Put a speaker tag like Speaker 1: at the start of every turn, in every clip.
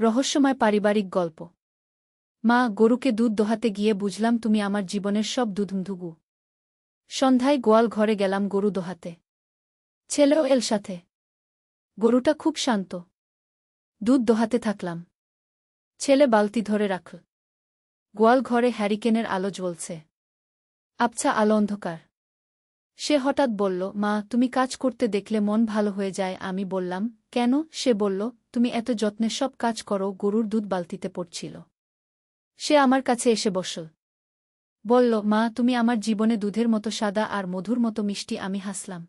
Speaker 1: রহস্যময় পারিবারিক গল্প। মা, গরুকে দুধ দোহাতে গিয়ে বুঝলাম তুমি আমার জীবনের সব দুধুমধুগু। সন্ধ্যায় গোয়াল ঘরে গেলাম গরু দোহাতে। ছেলেও এল সাথে। গরুটা খুব শান্ত। দুধ দোহাতে থাকলাম। ছেলে বালতি ধরে রাখল। গোয়াল ঘরে হ্যারিকেনের আলো জ্বলছে। আবছা আলো অন্ধকার। সে হঠাৎ বলল, মা, তুমি কাজ করতে দেখলে মন ভালো হয়ে যায়। আমি বললাম, কেন? সে বলল, তুমি এত যত্নে সব কাজ করো। গরুর দুধ বালতিতে পড়ছিল। সে আমার কাছে এসে বসল। বলল, মা, তুমি আমার জীবনে দুধের মতো সাদা আর মধুর মতো মিষ্টি। আমি হাসলাম।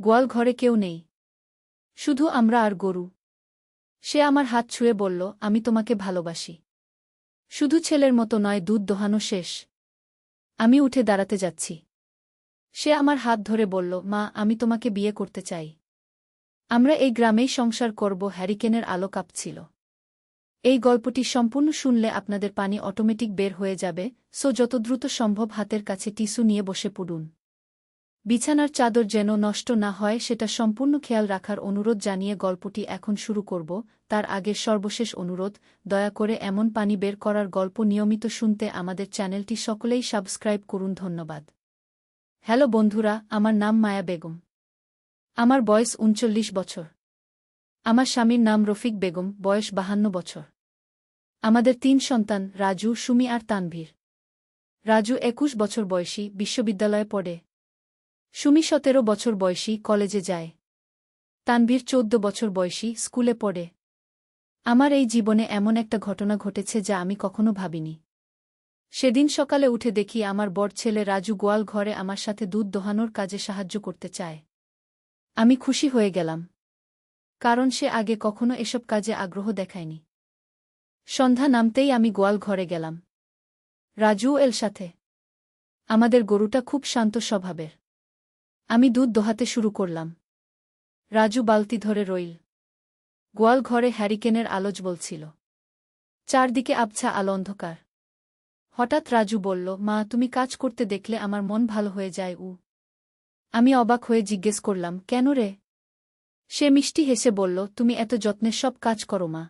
Speaker 1: গোয়াল ঘরে কেউ নেই, শুধু আমরা আর গরু। সে আমার হাত ছুঁয়ে বলল, আমি তোমাকে ভালোবাসি। শুধু ছেলের মতো নয়। দুধ দোহানো শেষ। আমি উঠে দাঁড়াতে যাচ্ছি। সে আমার হাত ধরে বলল, মা, আমি তোমাকে বিয়ে করতে চাই। আমরা এই গ্রামেই সংসার করব। হ্যারিকেনের আলো কাঁপছিল। এই গল্পটি সম্পূর্ণ শুনলে আপনাদের পানি অটোমেটিক বের হয়ে যাবে, সো যত দ্রুত সম্ভব হাতের কাছে টিস্যু নিয়ে বসে পড়ুন। বিছানার চাদর যেন নষ্ট না হয় সেটা সম্পূর্ণ খেয়াল রাখার অনুরোধ জানিয়ে গল্পটি এখন শুরু করব। তার আগের সর্বশেষ অনুরোধ, দয়া করে এমন পানি বের করার গল্প নিয়মিত শুনতে আমাদের চ্যানেলটি সকলেই সাবস্ক্রাইব করুন। ধন্যবাদ। হ্যালো বন্ধুরা, আমার নাম মায়া বেগম। আমার বয়স ৩৯ বছর। আমার স্বামীর নাম রফিক বেগম, বয়স ৫২ বছর। আমাদের ৩ সন্তান, রাজু, সুমি আর তানভীর। রাজু ২১ বছর বয়সী, বিশ্ববিদ্যালয়ে পড়ে। সুমি ১৭ বছর বয়সী, কলেজে যায়। তানভীর ১৪ বছর বয়সী, স্কুলে পড়ে। আমার এই জীবনে এমন একটা ঘটনা ঘটেছে যা আমি কখনো ভাবিনি। সেদিন সকালে উঠে দেখি আমার বড় ছেলে রাজু গোয়াল ঘরে আমার সাথে দুধ দোহানোর কাজে সাহায্য করতে চায়। আমি খুশি হয়ে গেলাম, কারণ সে আগে কখনো এসব কাজে আগ্রহ দেখায়নি। সন্ধ্যা নামতেই আমি গোয়াল ঘরে গেলাম। রাজু এল সাথে। আমাদের গরুটা খুব শান্ত স্বভাবের। আমি দুধ দোহাতে শুরু করলাম। রাজু বালতি ধরে রইল। গোয়াল ঘরে হ্যারিকেনের আলো জ্বলছিল। চারদিকে আবছা আলো অন্ধকার। হঠাৎ রাজু বলল, মা, তুমি কাজ করতে দেখলে আমার মন ভালো হয়ে যায়। আমি অবাক হয়ে জিজ্ঞেস করলাম, কেন রে? সে মিষ্টি হেসে বলল, তুমি এত যত্নে সব কাজ করো মা।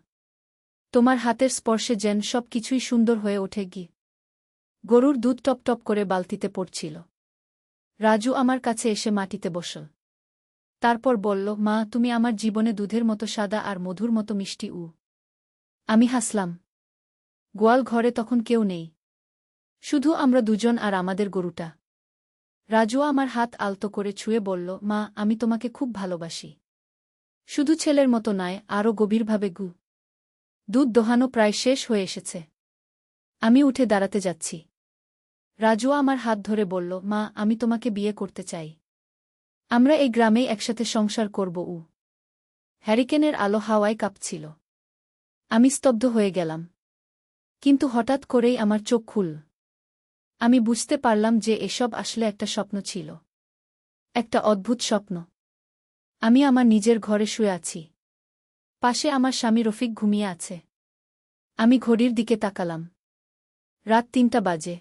Speaker 1: তোমার হাতের স্পর্শে যেন সব কিছুই সুন্দর হয়ে ওঠে। গরুর দুধ টপ টপ করে বালতিতে পড়ছিল। রাজু আমার কাছে এসে মাটিতে বসল। তারপর বলল, মা, তুমি আমার জীবনে দুধের মতো সাদা আর মধুর মতো মিষ্টি। আমি হাসলাম। গোয়াল ঘরে তখন কেউ নেই, শুধু আমরা দুজন আর আমাদের গরুটা। রাজু আমার হাত আলতো করে ছুঁয়ে বলল, মা, আমি তোমাকে খুব ভালোবাসি। শুধু ছেলের মতো নয়, আরও গভীরভাবে। দুধ দোহানো প্রায় শেষ হয়ে এসেছে। আমি উঠে দাঁড়াতে যাচ্ছি। রাজু আমার হাত ধরে বলল, মা, আমি তোমাকে বিয়ে করতে চাই। আমরা এই গ্রামেই একসাথে সংসার করব। হ্যারিকেনের আলো হাওয়ায় কাঁপছিল। আমি স্তব্ধ হয়ে গেলাম। কিন্তু হঠাৎ করেই আমার চোখ খুলল। আমি বুঝতে পারলাম যে এসব আসলে একটা স্বপ্ন ছিল। একটা অদ্ভুত স্বপ্ন। আমি আমার নিজের ঘরে শুয়ে আছি। পাশে আমার স্বামী রফিক ঘুমিয়ে আছে। আমি ঘড়ির দিকে তাকালাম। রাত ৩টা বাজে।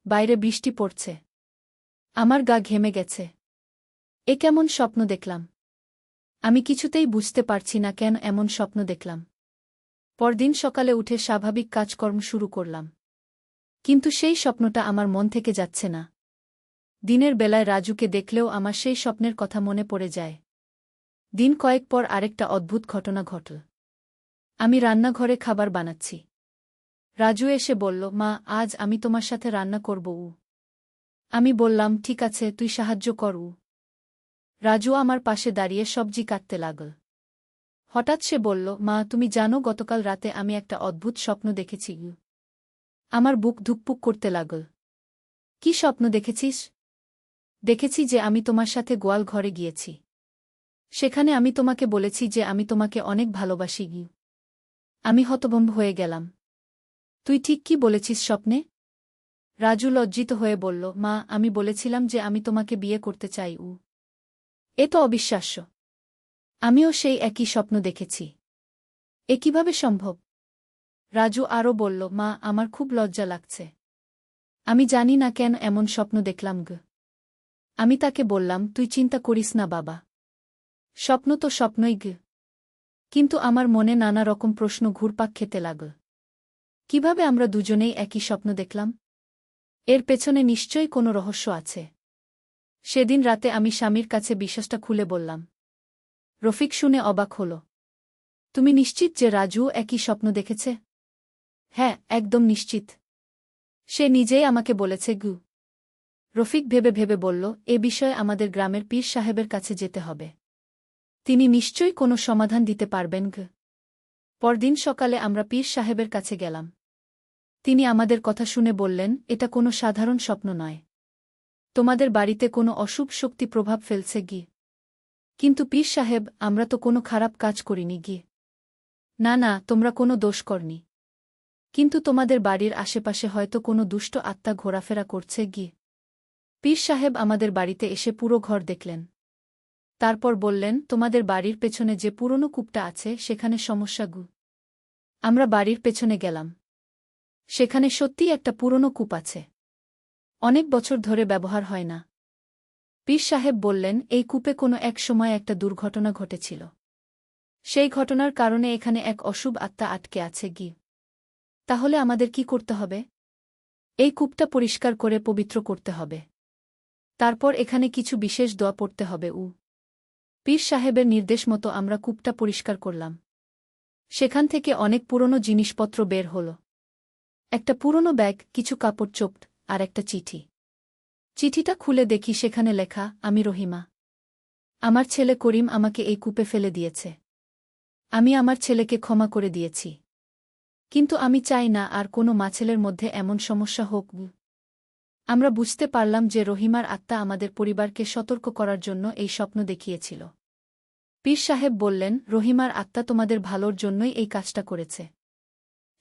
Speaker 1: বাইরে বৃষ্টি পড়ছে। আমার গা ঘেমে গেছে। এ কেমন স্বপ্ন দেখলাম? আমি কিছুতেই বুঝতে পারছি না কেন এমন স্বপ্ন দেখলাম। পরদিন সকালে উঠে স্বাভাবিক কাজকর্ম শুরু করলাম। কিন্তু সেই স্বপ্নটা আমার মন থেকে যাচ্ছে না। দিনের বেলায় রাজুকে দেখলেও আমার সেই স্বপ্নের কথা মনে পড়ে যায়। দিন কয়েক পর আরেকটা অদ্ভুত ঘটনা ঘটল। আমি রান্নাঘরে খাবার বানাচ্ছি। রাজু এসে বলল, মা, আজ আমি তোমার সাথে রান্না করব। আমি বললাম, ঠিক আছে, তুই সাহায্য কর। রাজু আমার পাশে দাঁড়িয়ে সবজি কাটতে লাগল। হঠাৎ সে বলল, মা, তুমি জানো গতকাল রাতে আমি একটা অদ্ভুত স্বপ্ন দেখেছি। আমার বুক ধুকপুক করতে লাগল। কি স্বপ্ন দেখেছিস? দেখেছি যে আমি তোমার সাথে গোয়াল ঘরে গিয়েছি। সেখানে আমি তোমাকে বলেছি যে আমি তোমাকে অনেক ভালোবাসি। আমি হতভম্ব হয়ে গেলাম। তুই ঠিক কি বলেছিস স্বপ্নে? রাজু লজ্জিত হয়ে বলল, মা, আমি বলেছিলাম যে আমি তোমাকে বিয়ে করতে চাই। এ তো অবিশ্বাস্য। আমিও সেই একই স্বপ্ন দেখেছি। এ কিভাবে সম্ভব? রাজু আরও বলল, মা, আমার খুব লজ্জা লাগছে। আমি জানি না কেন এমন স্বপ্ন দেখলাম। আমি তাকে বললাম, তুই চিন্তা করিস না বাবা। স্বপ্ন তো স্বপ্নই। কিন্তু আমার মনে নানা রকম প্রশ্ন ঘুরপাক খেতে লাগল। কিভাবে আমরা দুজনেই একই স্বপ্ন দেখলাম? এর পেছনে নিশ্চয়ই কোনো রহস্য আছে। সেদিন রাতে আমি স্বামীর কাছে বিশ্বাসটা খুলে বললাম। রফিক শুনে অবাক হল। তুমি নিশ্চিত যে রাজু একই স্বপ্ন দেখেছে? হ্যাঁ, একদম নিশ্চিত। সে নিজেই আমাকে বলেছে গু। রফিক ভেবে ভেবে বলল, এ বিষয়ে আমাদের গ্রামের পীর সাহেবের কাছে যেতে হবে। তিনি নিশ্চয়ই কোনো সমাধান দিতে পারবেন গু। পরদিন সকালে আমরা পীর সাহেবের কাছে গেলাম। তিনি আমাদের কথা শুনে বললেন, এটা কোনো সাধারণ স্বপ্ন নয়। তোমাদের বাড়িতে কোনো অশুভ শক্তি প্রভাব ফেলছে গি। কিন্তু পীর সাহেব, আমরা তো কোনো খারাপ কাজ করিনি গি। না না, তোমরা কোনো দোষ করনি। কিন্তু তোমাদের বাড়ির আশেপাশে হয়তো কোনো দুষ্ট আত্মা ঘোরাফেরা করছে গি। পীর সাহেব আমাদের বাড়িতে এসে পুরো ঘর দেখলেন। তারপর বললেন, তোমাদের বাড়ির পেছনে যে পুরনো কূপটা আছে সেখানে সমস্যা গু। আমরা বাড়ির পেছনে গেলাম। সেখানে সত্যিই একটা পুরনো কূপ আছে। অনেক বছর ধরে ব্যবহার হয় না। পীর সাহেব বললেন, এই কূপে কোনো এক সময় একটা দুর্ঘটনা ঘটেছিল। সেই ঘটনার কারণে এখানে এক অশুভ আত্মা আটকে আছে গি। তাহলে আমাদের কি করতে হবে? এই কূপটা পরিষ্কার করে পবিত্র করতে হবে। তারপর এখানে কিছু বিশেষ দোয়া পড়তে হবে। পীর সাহেবের নির্দেশ মতো আমরা কূপটা পরিষ্কার করলাম। সেখান থেকে অনেক পুরনো জিনিসপত্র বের হল। একটা পুরনো ব্যাগ, কিছু কাপড় চোপট, আর একটা চিঠি। চিঠিটা খুলে দেখি সেখানে লেখা, আমি রহিমা। আমার ছেলে করিম আমাকে এই কূপে ফেলে দিয়েছে। আমি আমার ছেলেকে ক্ষমা করে দিয়েছি। কিন্তু আমি চাই না আর কোনো মাছেলের মধ্যে এমন সমস্যা হোক। আমরা বুঝতে পারলাম যে রহিমার আত্মা আমাদের পরিবারকে সতর্ক করার জন্য এই স্বপ্ন দেখিয়েছিল। পীর সাহেব বললেন, রহিমার আত্মা তোমাদের ভালোর জন্যই এই কাজটা করেছে।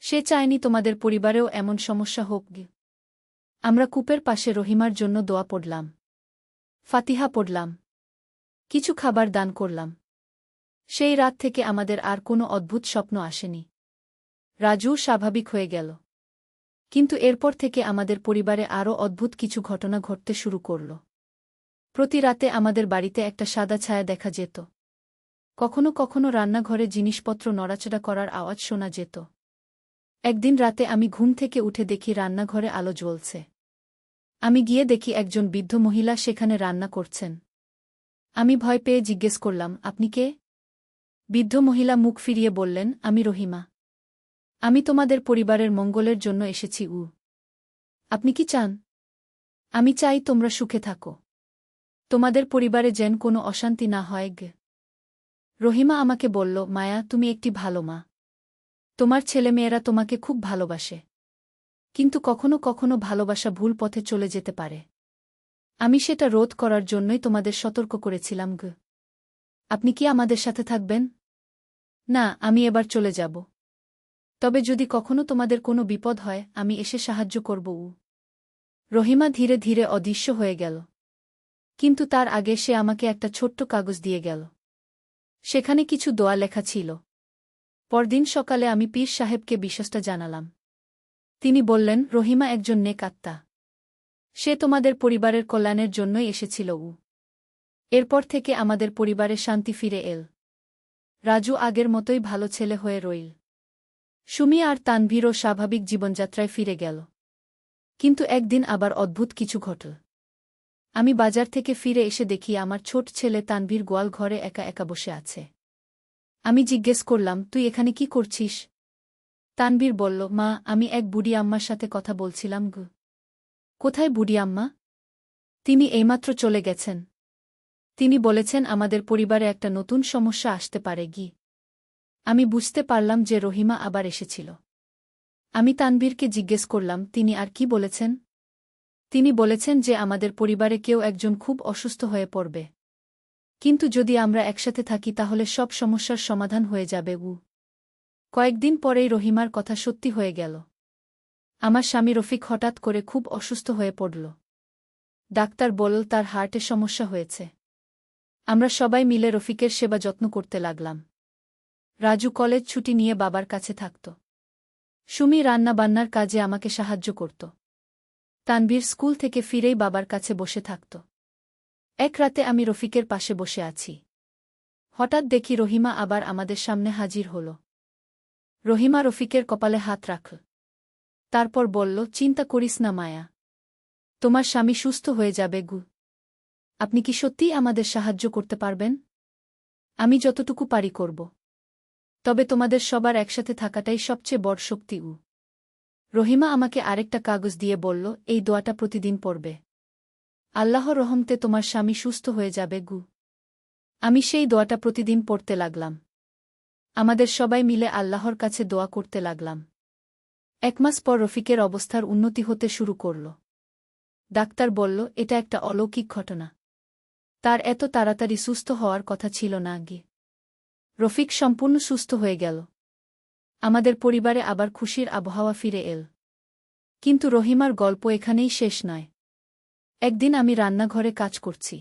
Speaker 1: সে চায়নি তোমাদের পরিবারেও এমন সমস্যা হোক। আমরা কূপের পাশে রহিমার জন্য দোয়া পড়লাম, ফাতিহা পড়লাম, কিছু খাবার দান করলাম। সেই রাত থেকে আমাদের আর কোনো অদ্ভুত স্বপ্ন আসেনি। রাজু স্বাভাবিক হয়ে গেল। কিন্তু এরপর থেকে আমাদের পরিবারে আরও অদ্ভুত কিছু ঘটনা ঘটতে শুরু করল। প্রতি রাতে আমাদের বাড়িতে একটা সাদা ছায়া দেখা যেত। কখনো কখনো রান্নাঘরে জিনিসপত্র নড়াচড়া করার আওয়াজ শোনা যেত। একদিন রাতে আমি ঘুম থেকে উঠে দেখি রান্নাঘরে আলো জ্বলছে। আমি গিয়ে দেখি একজন বৃদ্ধ মহিলা সেখানে রান্না করছেন। আমি ভয় পেয়ে জিজ্ঞেস করলাম, আপনি কে? বৃদ্ধ মহিলা মুখ ফিরিয়ে বললেন, আমি রহিমা। আমি তোমাদের পরিবারের মঙ্গলের জন্য এসেছি। আপনি কি চান? আমি চাই তোমরা সুখে থাকো। তোমাদের পরিবারে যেন কোনো অশান্তি না হয়। রহিমা আমাকে বলল, মায়া, তুমি একটি ভালো মা। তোমার ছেলেমেয়েরা তোমাকে খুব ভালোবাসে। কিন্তু কখনো কখনো ভালোবাসা ভুল পথে চলে যেতে পারে। আমি সেটা রোধ করার জন্যই তোমাদের সতর্ক করেছিলাম। আপনি কি আমাদের সাথে থাকবেন? না, আমি এবার চলে যাব। তবে যদি কখনো তোমাদের কোনো বিপদ হয়, আমি এসে সাহায্য করব। রহিমা ধীরে ধীরে অদৃশ্য হয়ে গেল। কিন্তু তার আগে সে আমাকে একটা ছোট্ট কাগজ দিয়ে গেল। সেখানে কিছু দোয়া লেখা ছিল। পরদিন সকালে আমি পীর সাহেবকে বিষয়টা জানালাম। তিনি বললেন, রহিমা একজন নেক আত্মা। সে তোমাদের পরিবারের কল্যাণের জন্যই এসেছিল। এরপর থেকে আমাদের পরিবারে শান্তি ফিরে এল। রাজু আগের মতোই ভালো ছেলে হয়ে রইল। সুমি আর তানভীরও স্বাভাবিক জীবনযাত্রায় ফিরে গেল। কিন্তু একদিন আবার অদ্ভুত কিছু ঘটল। আমি বাজার থেকে ফিরে এসে দেখি আমার ছোট ছেলে তানভীর গোয়াল ঘরে একা একা বসে আছে। আমি জিজ্ঞেস করলাম, তুই এখানে কি করছিস? তানভীর বলল, মা, আমি এক বুড়ি আম্মার সাথে কথা বলছিলাম। কোথায় বুড়ি আম্মা? তিনি এইমাত্র চলে গেছেন। তিনি বলেছেন আমাদের পরিবারে একটা নতুন সমস্যা আসতে পারে। আমি বুঝতে পারলাম যে রহিমা আবার এসেছিল। আমি তানভীরকে জিজ্ঞেস করলাম, তিনি আর কি বলেছেন? তিনি বলেছেন যে আমাদের পরিবারে কেউ একজন খুব অসুস্থ হয়ে পড়বে। কিন্তু যদি আমরা একসাথে থাকি তাহলে সব সমস্যার সমাধান হয়ে যাবে। কয়েকদিন পরেই রহিমার কথা সত্যি হয়ে গেল। আমার স্বামী রফিক হঠাৎ করে খুব অসুস্থ হয়ে পড়ল। ডাক্তার বলল তার হার্টে সমস্যা হয়েছে। আমরা সবাই মিলে রফিকের সেবা যত্ন করতে লাগলাম। রাজু কলেজ ছুটি নিয়ে বাবার কাছে থাকত। সুমি রান্নাবান্নার কাজে আমাকে সাহায্য করত। তানভীর স্কুল থেকে ফিরেই বাবার কাছে বসে থাকত। এক রাতে আমি রফিকের পাশে বসে আছি। হঠাৎ দেখি রহিমা আবার আমাদের সামনে হাজির হল। রহিমা রফিকের কপালে হাত রাখল। তারপর বলল, চিন্তা করিস না মায়া, তোমার স্বামী সুস্থ হয়ে যাবে গু। আপনি কি সত্যিই আমাদের সাহায্য করতে পারবেন? আমি যতটুকু পারি করব। তবে তোমাদের সবার একসাথে থাকাটাই সবচেয়ে বড় শক্তি। রহিমা আমাকে আরেকটা কাগজ দিয়ে বলল, এই দোয়াটা প্রতিদিন পড়বে। আল্লাহর রহমতে তোমার স্বামী সুস্থ হয়ে যাবে গু। আমি সেই দোয়াটা প্রতিদিন পড়তে লাগলাম। আমাদের সবাই মিলে আল্লাহর কাছে দোয়া করতে লাগলাম। 1 মাস পর রফিকের অবস্থার উন্নতি হতে শুরু করল। ডাক্তার বলল, এটা একটা অলৌকিক ঘটনা। তার এত তাড়াতাড়ি সুস্থ হওয়ার কথা ছিল না আগে। রফিক সম্পূর্ণ সুস্থ হয়ে গেল। আমাদের পরিবারে আবার খুশির আবহাওয়া ফিরে এল। কিন্তু রহিমার গল্প এখানেই শেষ নয়। একদিন আমি রান্নাঘরে কাজ করছি।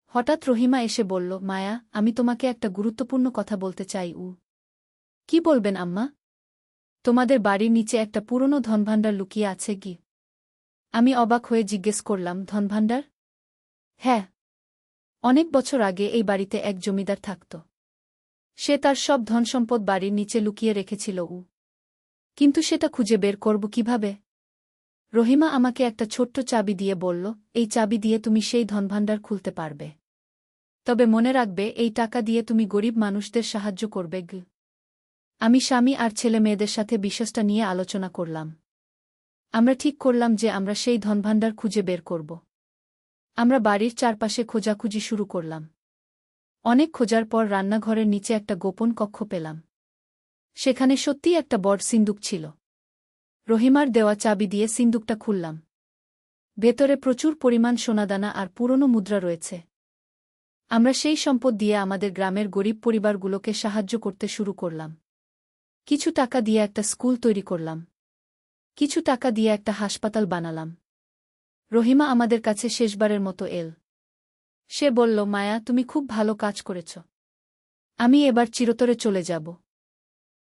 Speaker 1: হঠাৎ রহিমা এসে বলল, মায়া, আমি তোমাকে একটা গুরুত্বপূর্ণ কথা বলতে চাই। কি বলবেন আম্মা? তোমাদের বাড়ির নিচে একটা পুরনো ধনভাণ্ডার লুকিয়ে আছে কি? আমি অবাক হয়ে জিজ্ঞেস করলাম, ধনভাণ্ডার? হ্যাঁ। অনেক বছর আগে এই বাড়িতে এক জমিদার থাকত। সে তার সব ধনসম্পদ বাড়ির নিচে লুকিয়ে রেখেছিল। কিন্তু সেটা খুঁজে বের করব কিভাবে? রহিমা আমাকে একটা ছোট্ট চাবি দিয়ে বলল, এই চাবি দিয়ে তুমি সেই ধনভাণ্ডার খুলতে পারবে। তবে মনে রাখবে, এই টাকা দিয়ে তুমি গরিব মানুষদের সাহায্য করবে। আমি স্বামী আর ছেলে মেয়েদের সাথে বিষয়টা নিয়ে আলোচনা করলাম। আমরা ঠিক করলাম যে আমরা সেই ধনভাণ্ডার খুঁজে বের করব। আমরা বাড়ির চারপাশে খোঁজাখুঁজি শুরু করলাম। অনেক খোঁজার পর রান্নাঘরের নিচে একটা গোপন কক্ষ পেলাম। সেখানে সত্যিই একটা বড় সিন্দুক ছিল। রহিমার দেওয়া চাবি দিয়ে সিন্দুকটা খুললাম। ভেতরে প্রচুর পরিমাণ সোনাদানা আর পুরনো মুদ্রা রয়েছে। আমরা সেই সম্পদ দিয়ে আমাদের গ্রামের গরিব পরিবারগুলোকে সাহায্য করতে শুরু করলাম। কিছু টাকা দিয়ে একটা স্কুল তৈরি করলাম। কিছু টাকা দিয়ে একটা হাসপাতাল বানালাম। রহিমা আমাদের কাছে শেষবারের মতো এল। সে বলল, মায়া, তুমি খুব ভালো কাজ করেছ। আমি এবার চিরতরে চলে যাব।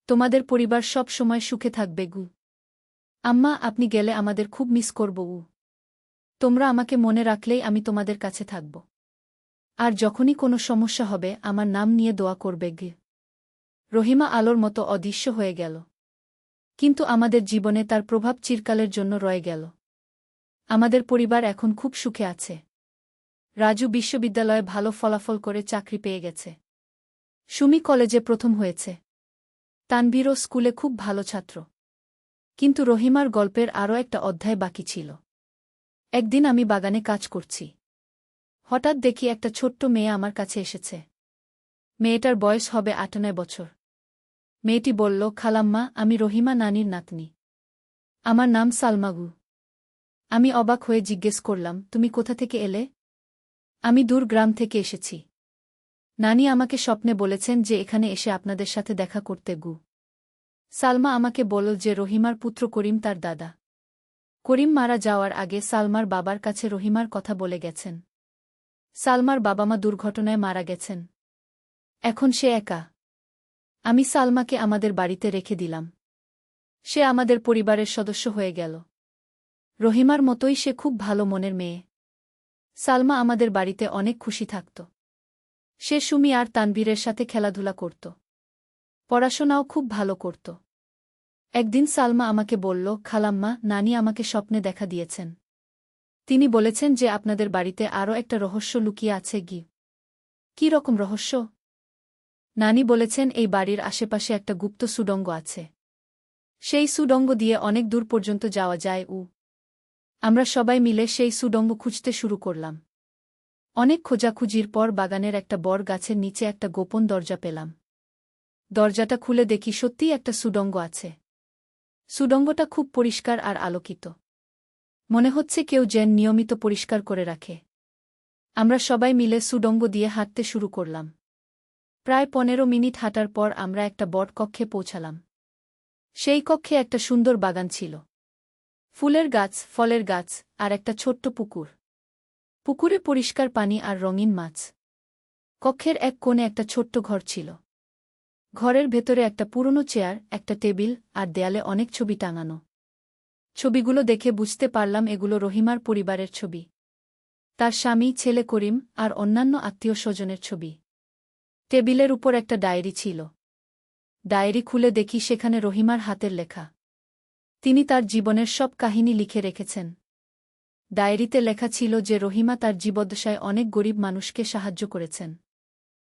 Speaker 1: তোমাদের পরিবার সব সময় সুখে থাকবে গু। আম্মা, আপনি গেলে আমাদের খুব মিস করব। তোমরা আমাকে মনে রাখলেই আমি তোমাদের কাছে থাকব। আর যখনই কোনো সমস্যা হবে আমার নাম নিয়ে দোয়া করবে গে। রহিমা আলোর মতো অদৃশ্য হয়ে গেল। কিন্তু আমাদের জীবনে তার প্রভাব চিরকালের জন্য রয়ে গেল। আমাদের পরিবার এখন খুব সুখে আছে। রাজু বিশ্ববিদ্যালয়ে ভালো ফলাফল করে চাকরি পেয়ে গেছে। সুমি কলেজে প্রথম হয়েছে। তানভীরও স্কুলে খুব ভালো ছাত্র। কিন্তু রহিমার গল্পের আরও একটা অধ্যায় বাকি ছিল। একদিন আমি বাগানে কাজ করছি। হঠাৎ দেখি একটা ছোট্ট মেয়ে আমার কাছে এসেছে। মেয়েটার বয়স হবে 8-9 বছর। মেয়েটি বলল, খালাম্মা, আমি রহিমা নানির নাতনি। আমার নাম সালমাগু। আমি অবাক হয়ে জিজ্ঞেস করলাম, তুমি কোথা থেকে এলে? আমি দূর গ্রাম থেকে এসেছি। নানি আমাকে স্বপ্নে বলেছেন যে এখানে এসে আপনাদের সাথে দেখা করতে গু। সালমা আমাকে বলল যে রহিমার পুত্র করিম তার দাদা। করিম মারা যাওয়ার আগে সালমার বাবার কাছে রহিমার কথা বলে গেছেন। সালমার বাবা-মা দুর্ঘটনায় মারা গেছেন। এখন সে একা। আমি সালমাকে আমাদের বাড়িতে রেখে দিলাম। সে আমাদের পরিবারের সদস্য হয়ে গেল। রহিমার মতোই সে খুব ভালো মনের মেয়ে। সালমা আমাদের বাড়িতে অনেক খুশি থাকত। সে সুমি আর তানভীরের সাথে খেলাধুলা করত। পড়াশোনাও খুব ভালো করত। একদিন সালমা আমাকে বলল, খালাম্মা, নানি আমাকে স্বপ্নে দেখা দিয়েছেন। তিনি বলেছেন যে আপনাদের বাড়িতে আরও একটা রহস্য লুকিয়ে আছে গি। কী রকম রহস্য? নানি বলেছেন এই বাড়ির আশেপাশে একটা গুপ্ত সুড়ঙ্গ আছে। সেই সুড়ঙ্গ দিয়ে অনেক দূর পর্যন্ত যাওয়া যায়। আমরা সবাই মিলে সেই সুড়ঙ্গ খুঁজতে শুরু করলাম। অনেক খোঁজাখুঁজির পর বাগানের একটা বড় গাছের নিচে একটা গোপন দরজা পেলাম। দরজাটা খুলে দেখি সত্যিই একটা সুড়ঙ্গ আছে। সুড়ঙ্গটা খুব পরিষ্কার আর আলোকিত। মনে হচ্ছে কেউ যেন নিয়মিত পরিষ্কার করে রাখে। আমরা সবাই মিলে সুড়ঙ্গ দিয়ে হাঁটতে শুরু করলাম। প্রায় 15 মিনিট হাঁটার পর আমরা একটা বট কক্ষে পৌঁছালাম। সেই কক্ষে একটা সুন্দর বাগান ছিল। ফুলের গাছ, ফলের গাছ আর একটা ছোট্ট পুকুর। পুকুরে পরিষ্কার পানি আর রঙিন মাছ। কক্ষের এক কোণে একটা ছোট্ট ঘর ছিল। ঘরের ভেতরে একটা পুরনো চেয়ার, একটা টেবিল আর দেয়ালে অনেক ছবি টাঙানো। ছবিগুলো দেখে বুঝতে পারলাম এগুলো রহিমার পরিবারের ছবি। তার স্বামী, ছেলে করিম আর অন্যান্য আত্মীয় স্বজনের ছবি। টেবিলের উপর একটা ডায়েরি ছিল। ডায়েরি খুলে দেখি সেখানে রহিমার হাতের লেখা। তিনি তার জীবনের সব কাহিনী লিখে রেখেছেন। ডায়েরিতে লেখা ছিল যে রহিমা তার জীবদ্দশায় অনেক গরিব মানুষকে সাহায্য করেছেন।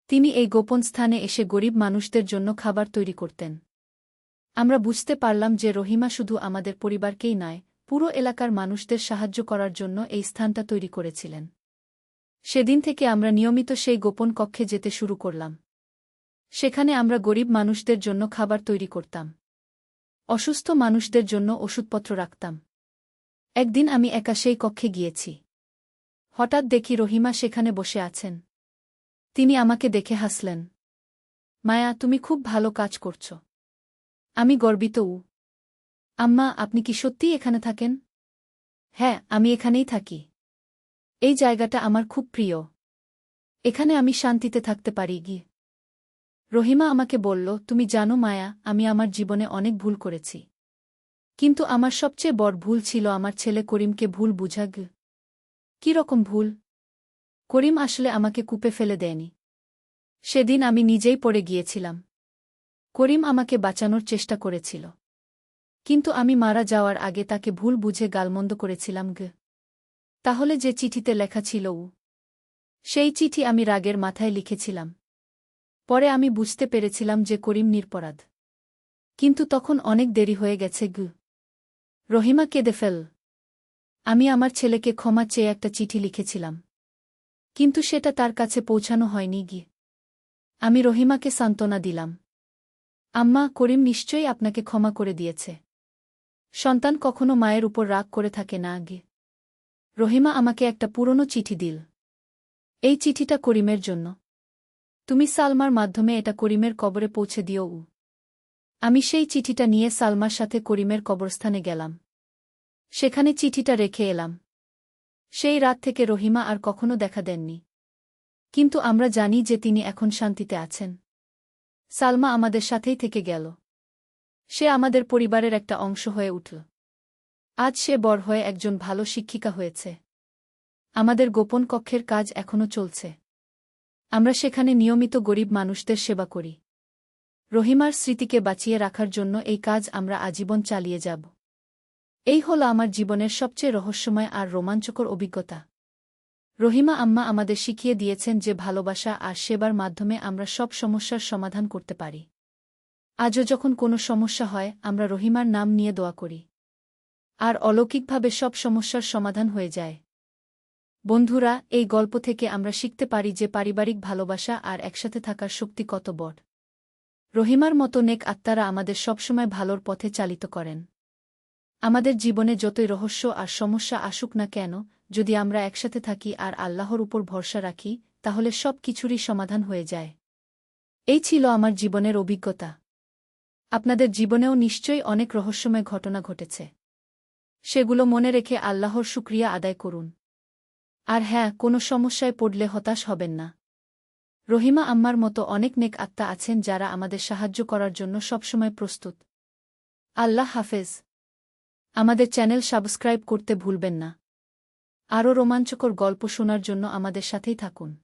Speaker 1: তিনি এই গোপন স্থানে এসে গরিব মানুষদের জন্য খাবার তৈরি করতেন। আমরা বুঝতে পারলাম যে রহিমা শুধু আমাদের পরিবারকেই নয়, পুরো এলাকার মানুষদের সাহায্য করার জন্য এই স্থানটা তৈরি করেছিলেন। সেদিন থেকে আমরা নিয়মিত সেই গোপন কক্ষে যেতে শুরু করলাম। সেখানে আমরা গরিব মানুষদের জন্য খাবার তৈরি করতাম। অসুস্থ মানুষদের জন্য ওষুধপত্র রাখতাম। একদিন আমি একা সেই কক্ষে গিয়েছি। হঠাৎ দেখি রহিমা সেখানে বসে আছেন। তিনি আমাকে দেখে হাসলেন। মায়া, তুমি খুব ভালো কাজ করছ। আমি গর্বিত। আম্মা, আপনি কি সত্যিই এখানে থাকেন? হ্যাঁ, আমি এখানেই থাকি। এই জায়গাটা আমার খুব প্রিয়। এখানে আমি শান্তিতে থাকতে পারি। রহিমা আমাকে বলল, তুমি জানো মায়া, আমি আমার জীবনে অনেক ভুল করেছি। কিন্তু আমার সবচেয়ে বড় ভুল ছিল আমার ছেলে করিমকে ভুল বুঝা। কী রকম ভুল? করিম আসলে আমাকে কূপে ফেলে দেয়নি। সেদিন আমি নিজেই পড়ে গিয়েছিলাম। করিম আমাকে বাঁচানোর চেষ্টা করেছিল। কিন্তু আমি মারা যাওয়ার আগে তাকে ভুল বুঝে গালমন্দ করেছিলাম। তাহলে যে চিঠিতে লেখা ছিল সেই চিঠি আমি রাগের মাথায় লিখেছিলাম। পরে আমি বুঝতে পেরেছিলাম যে করিম নিরপরাধ। কিন্তু তখন অনেক দেরি হয়ে গেছে। রহিমা কেঁদে ফেল। আমি আমার ছেলেকে ক্ষমা চেয়ে একটা চিঠি লিখেছিলাম। কিন্তু সেটা তার কাছে পৌঁছানো হয়নি। আমি রহিমাকে সান্ত্বনা দিলাম। আম্মা, করিম নিশ্চয়ই আপনাকে ক্ষমা করে দিয়েছে। সন্তান কখনো মায়ের উপর রাগ করে থাকে না। রহিমা আমাকে একটা পুরনো চিঠি দিল। এই চিঠিটা করিমের জন্য। তুমি সালমার মাধ্যমে এটা করিমের কবরে পৌঁছে দিও। আমি সেই চিঠিটা নিয়ে সালমার সাথে করিমের কবরস্থানে গেলাম। সেখানে চিঠিটা রেখে এলাম। সেই রাত থেকে রহিমা আর কখনো দেখা দেননি। কিন্তু আমরা জানি যে তিনি এখন শান্তিতে আছেন। সালমা আমাদের সাথেই থেকে গেল। সে আমাদের পরিবারের একটা অংশ হয়ে উঠল। আজ সে বড় হয়ে একজন ভালো শিক্ষিকা হয়েছে। আমাদের গোপন কক্ষের কাজ এখনও চলছে। আমরা সেখানে নিয়মিত গরিব মানুষদের সেবা করি। রহিমার স্মৃতিকে বাঁচিয়ে রাখার জন্য এই কাজ আমরা আজীবন চালিয়ে যাব। এই হল আমার জীবনের সবচেয়ে রহস্যময় আর রোমাঞ্চকর অভিজ্ঞতা। রহিমা আম্মা আমাদের শিখিয়ে দিয়েছেন যে ভালোবাসা আর সেবার মাধ্যমে আমরা সব সমস্যার সমাধান করতে পারি। আজও যখন কোনো সমস্যা হয়, আমরা রহিমার নাম নিয়ে দোয়া করি। আর অলৌকিকভাবে সব সমস্যার সমাধান হয়ে যায়। বন্ধুরা, এই গল্প থেকে আমরা শিখতে পারি যে পারিবারিক ভালোবাসা আর একসাথে থাকার শক্তি কত বড়। রহিমার মতো নেক আত্মারা আমাদের সবসময় ভালোর পথে চালিত করেন। আমাদের জীবনে যতই রহস্য আর সমস্যা আসুক না কেন, যদি আমরা একসাথে থাকি আর আল্লাহর উপর ভরসা রাখি, তাহলে সব কিছুরই সমাধান হয়ে যায়। এই ছিল আমার জীবনের অভিজ্ঞতা। আপনাদের জীবনেও নিশ্চয়ই অনেক রহস্যময় ঘটনা ঘটেছে। সেগুলো মনে রেখে আল্লাহর শুকরিয়া আদায় করুন। আর হ্যাঁ, কোনো সমস্যায় পড়লে হতাশ হবেন না। রহিমা আম্মার মতো অনেক নেক আত্মা আছেন যারা আমাদের সাহায্য করার জন্য সবসময় প্রস্তুত। আল্লাহ হাফেজ। আমাদের চ্যানেল সাবস্ক্রাইব করতে ভুলবেন না। আরও রোমাঞ্চকর গল্প শোনার জন্য আমাদের সাথেই থাকুন।